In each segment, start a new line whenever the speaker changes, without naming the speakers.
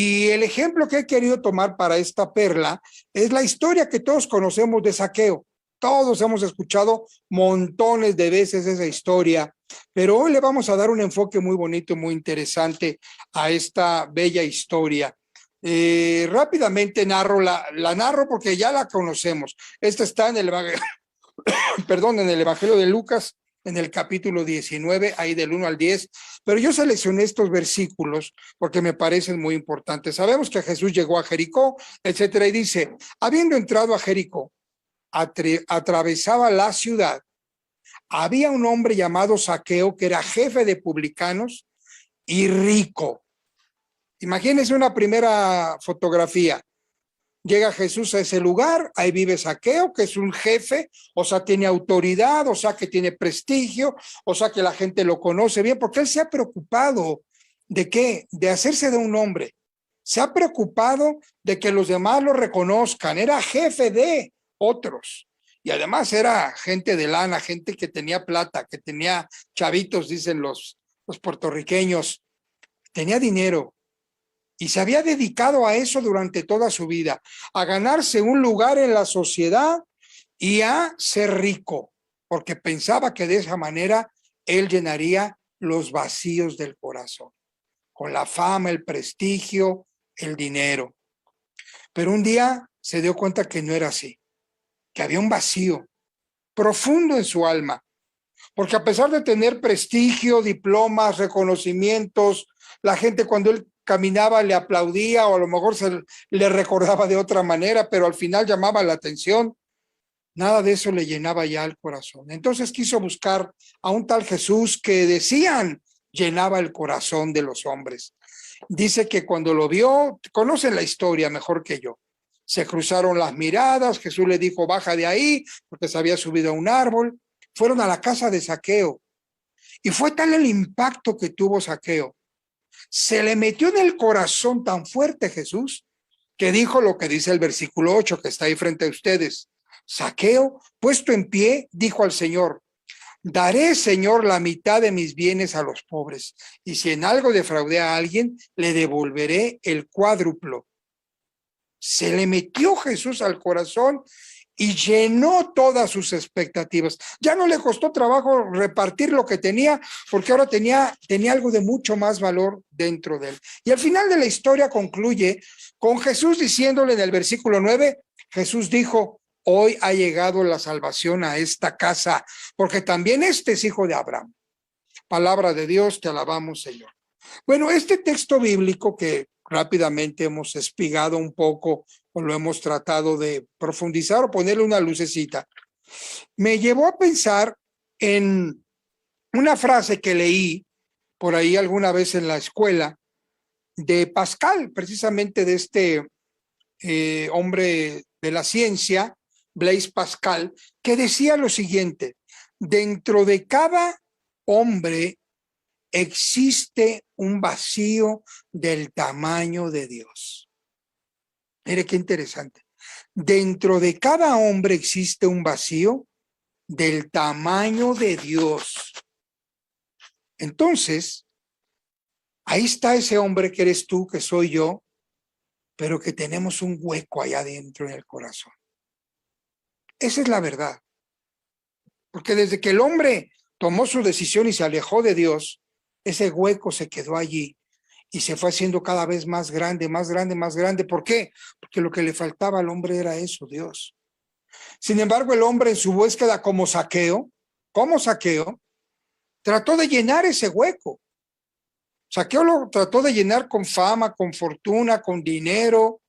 Y el ejemplo que he querido tomar para esta perla es la historia que todos conocemos de Zaqueo. Todos hemos escuchado montones de veces esa historia, pero hoy le vamos a dar un enfoque muy bonito, muy interesante a esta bella historia. Rápidamente la narro porque ya la conocemos. Esta está en el perdón, en el Evangelio de Lucas, en el capítulo 19, ahí del 1 al 10, pero yo seleccioné estos versículos porque me parecen muy importantes. Sabemos que Jesús llegó a Jericó, etcétera, y dice, habiendo entrado a Jericó, atravesaba la ciudad, había un hombre llamado Zaqueo que era jefe de publicanos y rico. Imagínense una primera fotografía. Llega Jesús a ese lugar, ahí vive Zaqueo, que es un jefe, o sea, tiene autoridad, o sea, que tiene prestigio, o sea, que la gente lo conoce bien, porque él se ha preocupado de qué, de hacerse de un hombre. Se ha preocupado de que los demás lo reconozcan, era jefe de otros. Y además era gente de lana, gente que tenía plata, que tenía chavitos, dicen los puertorriqueños, tenía dinero. Y se había dedicado a eso durante toda su vida, a ganarse un lugar en la sociedad y a ser rico, porque pensaba que de esa manera él llenaría los vacíos del corazón, con la fama, el prestigio, el dinero. Pero un día se dio cuenta que no era así, que había un vacío profundo en su alma, porque a pesar de tener prestigio, diplomas, reconocimientos, la gente cuando él caminaba le aplaudía o a lo mejor le recordaba de otra manera, pero al final llamaba la atención. Nada de eso le llenaba ya el corazón. Entonces quiso buscar a un tal Jesús que decían llenaba el corazón de los hombres. Dice que cuando lo vio, conocen la historia mejor que yo. Se cruzaron las miradas, Jesús le dijo, baja de ahí, porque se había subido a un árbol. Fueron a la casa de Zaqueo. Y fue tal el impacto que tuvo Zaqueo. Se le metió en el corazón tan fuerte Jesús que dijo lo que dice el versículo 8 que está ahí frente a ustedes. Zaqueo, puesto en pie, dijo al Señor, daré, Señor, la mitad de mis bienes a los pobres, y si en algo defraudé a alguien, le devolveré el cuádruplo. Se le metió Jesús al corazón y llenó todas sus expectativas. Ya no le costó trabajo repartir lo que tenía, porque ahora tenía algo de mucho más valor dentro de él. Y al final de la historia concluye con Jesús diciéndole en el versículo 9, Jesús dijo, hoy ha llegado la salvación a esta casa, porque también este es hijo de Abraham. Palabra de Dios, te alabamos, Señor. Bueno, este texto bíblico que rápidamente hemos espigado un poco o lo hemos tratado de profundizar o ponerle una lucecita, me llevó a pensar en una frase que leí por ahí alguna vez en la escuela de Pascal, precisamente de este hombre de la ciencia, Blaise Pascal, que decía lo siguiente, dentro de cada hombre existe un vacío del tamaño de Dios. Mire qué interesante. Dentro de cada hombre existe un vacío del tamaño de Dios. Entonces, ahí está ese hombre que eres tú, que soy yo, pero que tenemos un hueco allá adentro en el corazón. Esa es la verdad. Porque desde que el hombre tomó su decisión y se alejó de Dios, ese hueco se quedó allí y se fue haciendo cada vez más grande, más grande, más grande. ¿Por qué? Porque lo que le faltaba al hombre era eso, Dios. Sin embargo, el hombre en su búsqueda como Zaqueo, trató de llenar ese hueco. Zaqueo lo trató de llenar con fama, con fortuna, con dinero.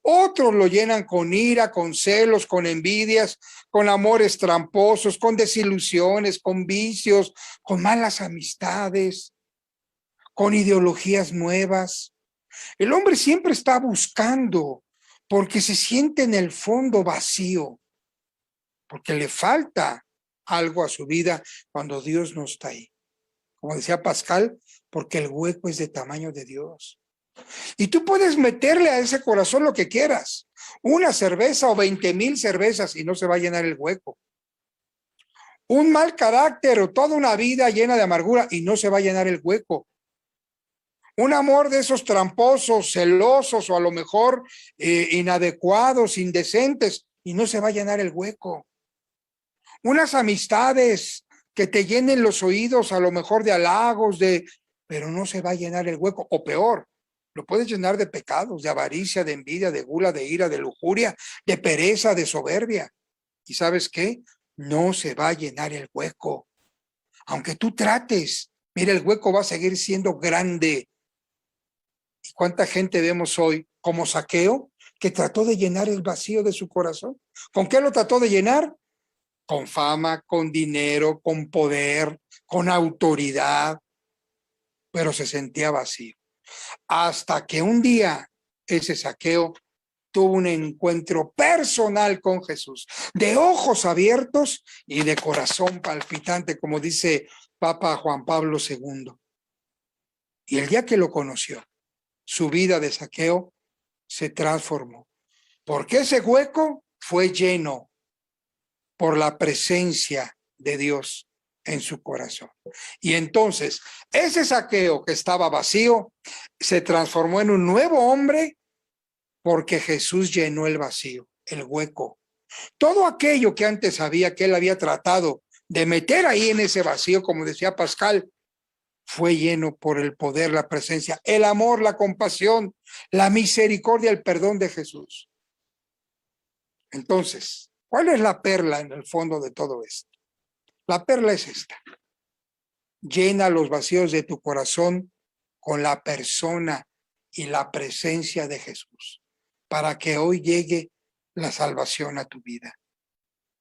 Otros lo llenan con ira, con celos, con envidias, con amores tramposos, con desilusiones, con vicios, con malas amistades, con ideologías nuevas. El hombre siempre está buscando porque se siente en el fondo vacío, porque le falta algo a su vida cuando Dios no está ahí. Como decía Pascal, porque el hueco es de tamaño de Dios. Y tú puedes meterle a ese corazón lo que quieras, una cerveza o 20,000 cervezas y no se va a llenar el hueco. Un mal carácter o toda una vida llena de amargura y no se va a llenar el hueco. Un amor de esos tramposos, celosos o a lo mejor inadecuados, indecentes, y no se va a llenar el hueco. Unas amistades que te llenen los oídos a lo mejor de halagos, pero no se va a llenar el hueco. O peor, lo puedes llenar de pecados, de avaricia, de envidia, de gula, de ira, de lujuria, de pereza, de soberbia. ¿Y sabes qué? No se va a llenar el hueco. Aunque tú trates, mira, el hueco va a seguir siendo grande. ¿Y cuánta gente vemos hoy como Zaqueo que trató de llenar el vacío de su corazón? ¿Con qué lo trató de llenar? Con fama, con dinero, con poder, con autoridad, pero se sentía vacío. Hasta que un día ese Zaqueo tuvo un encuentro personal con Jesús, de ojos abiertos y de corazón palpitante, como dice Papa Juan Pablo II. Y el día que lo conoció, su vida de Zaqueo se transformó, porque ese hueco fue lleno por la presencia de Dios en su corazón. Y entonces, ese Zaqueo que estaba vacío se transformó en un nuevo hombre porque Jesús llenó el vacío, el hueco. Todo aquello que antes sabía que él había tratado de meter ahí en ese vacío, como decía Pascal, fue lleno por el poder, la presencia, el amor, la compasión, la misericordia, el perdón de Jesús. Entonces, ¿cuál es la perla en el fondo de todo esto? La perla es esta. Llena los vacíos de tu corazón con la persona y la presencia de Jesús, para que hoy llegue la salvación a tu vida.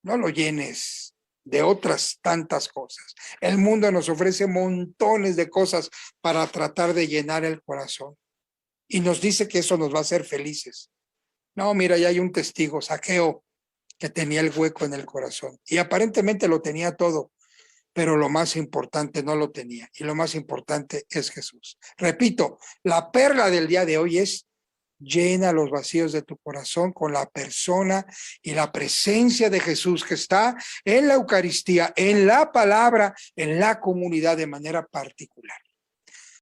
No lo llenes de otras tantas cosas. El mundo nos ofrece montones de cosas para tratar de llenar el corazón. Y nos dice que eso nos va a hacer felices. No, mira, ya hay un testigo, Zaqueo, que tenía el hueco en el corazón. Y aparentemente lo tenía todo, pero lo más importante no lo tenía. Y lo más importante es Jesús. Repito, la perla del día de hoy es: llena los vacíos de tu corazón con la persona y la presencia de Jesús que está en la Eucaristía, en la palabra, en la comunidad de manera particular.